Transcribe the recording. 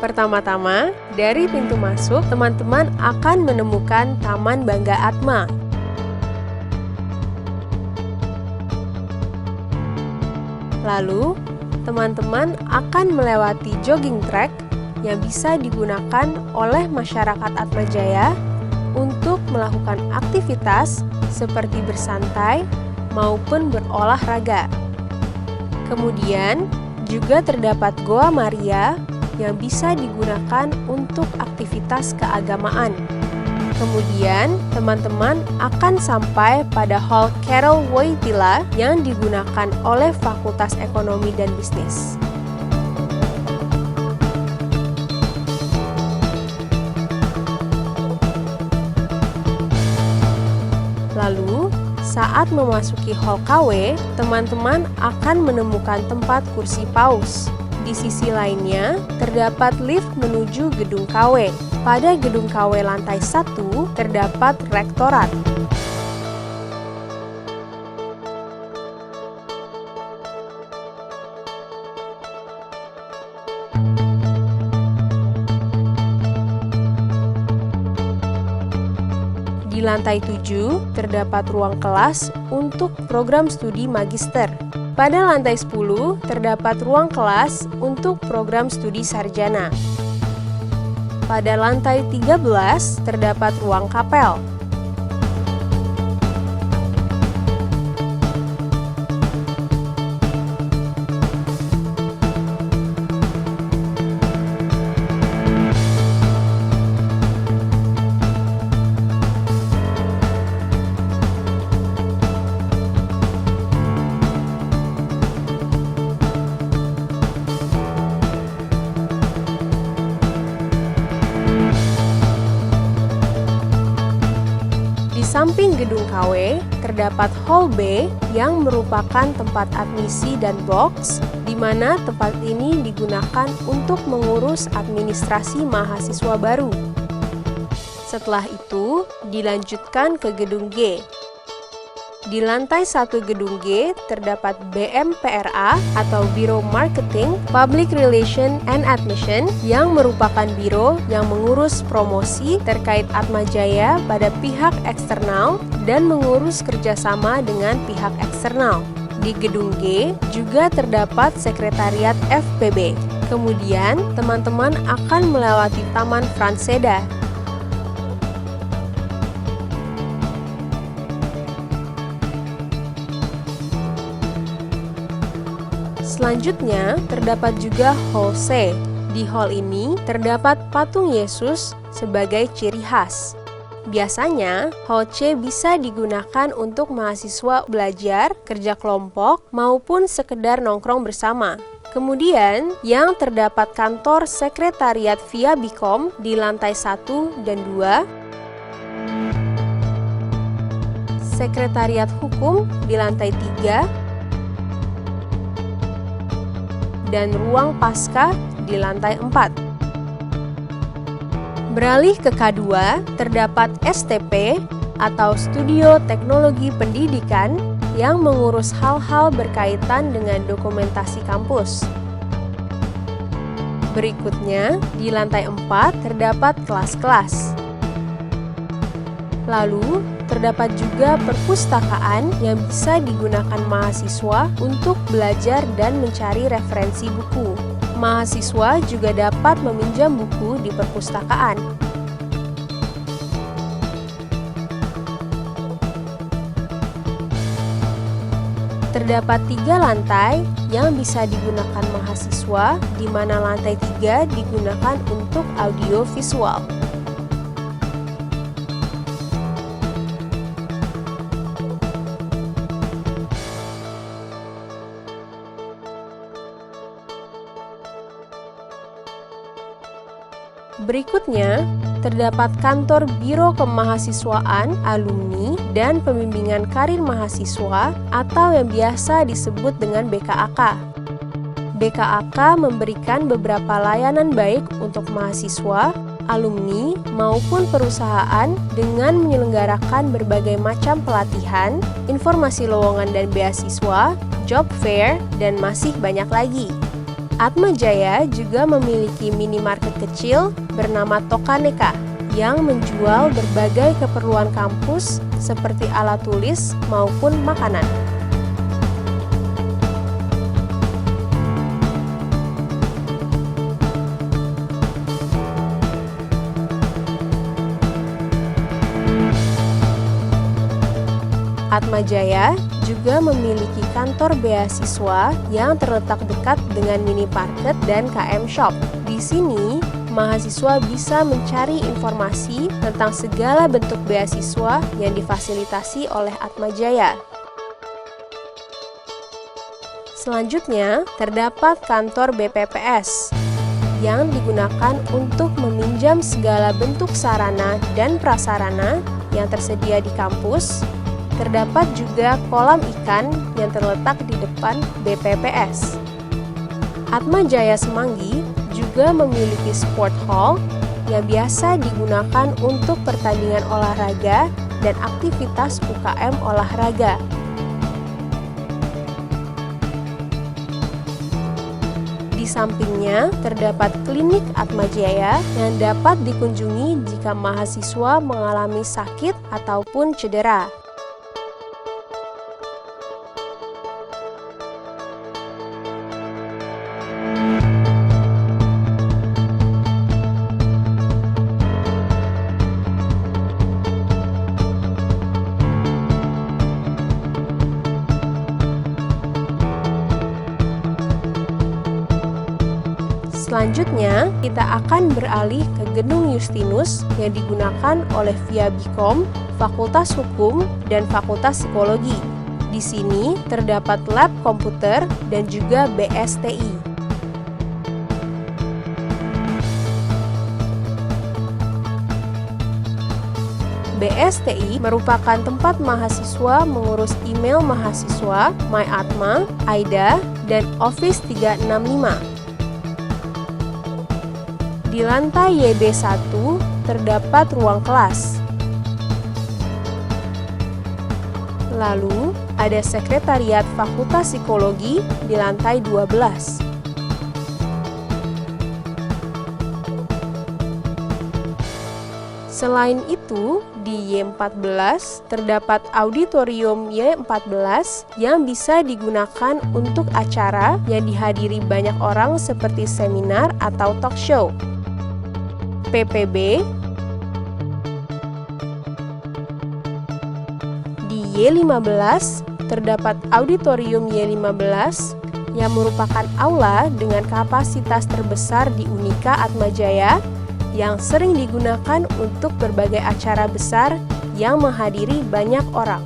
Pertama-tama, dari pintu masuk, teman-teman akan menemukan Taman Bangga Atma. Lalu, teman-teman akan melewati jogging track yang bisa digunakan oleh masyarakat Atmajaya untuk melakukan aktivitas seperti bersantai maupun berolahraga. Kemudian, juga terdapat Goa Maria yang bisa digunakan untuk aktivitas keagamaan. Kemudian, teman-teman akan sampai pada Hall Carol Wojtyla yang digunakan oleh Fakultas Ekonomi dan Bisnis. Lalu, saat memasuki Hall KW, teman-teman akan menemukan tempat kursi paus. Di sisi lainnya, terdapat lift menuju gedung KW. Pada gedung KW lantai 1, terdapat rektorat. Di lantai 7, terdapat ruang kelas untuk program studi magister. Pada lantai 10, terdapat ruang kelas untuk program studi sarjana. Pada lantai 13, terdapat ruang kapel. Di samping gedung KW, terdapat Hall B yang merupakan tempat admisi dan box, di mana tempat ini digunakan untuk mengurus administrasi mahasiswa baru. Setelah itu, dilanjutkan ke gedung G. Di lantai 1 gedung G, terdapat BMPRA atau Biro Marketing, Public Relation and Admission yang merupakan biro yang mengurus promosi terkait Atmajaya pada pihak eksternal dan mengurus kerjasama dengan pihak eksternal. Di gedung G juga terdapat Sekretariat FPB. Kemudian, teman-teman akan melewati Taman Franseda. Selanjutnya, terdapat juga Hall C. Di hall ini, terdapat patung Yesus sebagai ciri khas. Biasanya, Hall C bisa digunakan untuk mahasiswa belajar, kerja kelompok, maupun sekedar nongkrong bersama. Kemudian, yang terdapat kantor Sekretariat Via Bikom di lantai 1 dan 2, Sekretariat Hukum di lantai 3, dan ruang pasca di lantai 4. Beralih ke K2, terdapat STP atau Studio Teknologi Pendidikan yang mengurus hal-hal berkaitan dengan dokumentasi kampus. Berikutnya, di lantai 4 terdapat kelas-kelas. Lalu, terdapat juga perpustakaan yang bisa digunakan mahasiswa untuk belajar dan mencari referensi buku. Mahasiswa juga dapat meminjam buku di perpustakaan. Terdapat 3 lantai yang bisa digunakan mahasiswa, di mana lantai 3 digunakan untuk audio visual. Berikutnya, terdapat kantor Biro Kemahasiswaan, Alumni, dan Pembimbingan Karir Mahasiswa atau yang biasa disebut dengan BKAK. BKAK memberikan beberapa layanan baik untuk mahasiswa, alumni, maupun perusahaan dengan menyelenggarakan berbagai macam pelatihan, informasi lowongan dan beasiswa, job fair, dan masih banyak lagi. Atmajaya juga memiliki minimarket kecil bernama Tokaneka yang menjual berbagai keperluan kampus seperti alat tulis maupun makanan. Atmajaya juga memiliki kantor beasiswa yang terletak dekat dengan minimarket dan KM Shop. Di sini, mahasiswa bisa mencari informasi tentang segala bentuk beasiswa yang difasilitasi oleh Atmajaya. Selanjutnya, terdapat kantor BPPS yang digunakan untuk meminjam segala bentuk sarana dan prasarana yang tersedia di kampus. Terdapat juga kolam ikan yang terletak di depan BPPS. Atmajaya Semanggi juga memiliki sport hall yang biasa digunakan untuk pertandingan olahraga dan aktivitas UKM olahraga. Di sampingnya, terdapat klinik Atmajaya yang dapat dikunjungi jika mahasiswa mengalami sakit ataupun cedera. Selanjutnya, kita akan beralih ke Gedung Justinus yang digunakan oleh Viabikom, Fakultas Hukum, dan Fakultas Psikologi. Di sini terdapat lab komputer dan juga BSTI. BSTI merupakan tempat mahasiswa mengurus email mahasiswa, MyAtma, AIDA, dan Office 365. Di lantai YB1 terdapat ruang kelas. Lalu, ada sekretariat Fakultas Psikologi di lantai 12. Selain itu, di Y14 terdapat auditorium Y14 yang bisa digunakan untuk acara yang dihadiri banyak orang seperti seminar atau talk show. PPB. Di Y15 terdapat auditorium Y15 yang merupakan aula dengan kapasitas terbesar di Unika Atmajaya yang sering digunakan untuk berbagai acara besar yang menghadiri banyak orang.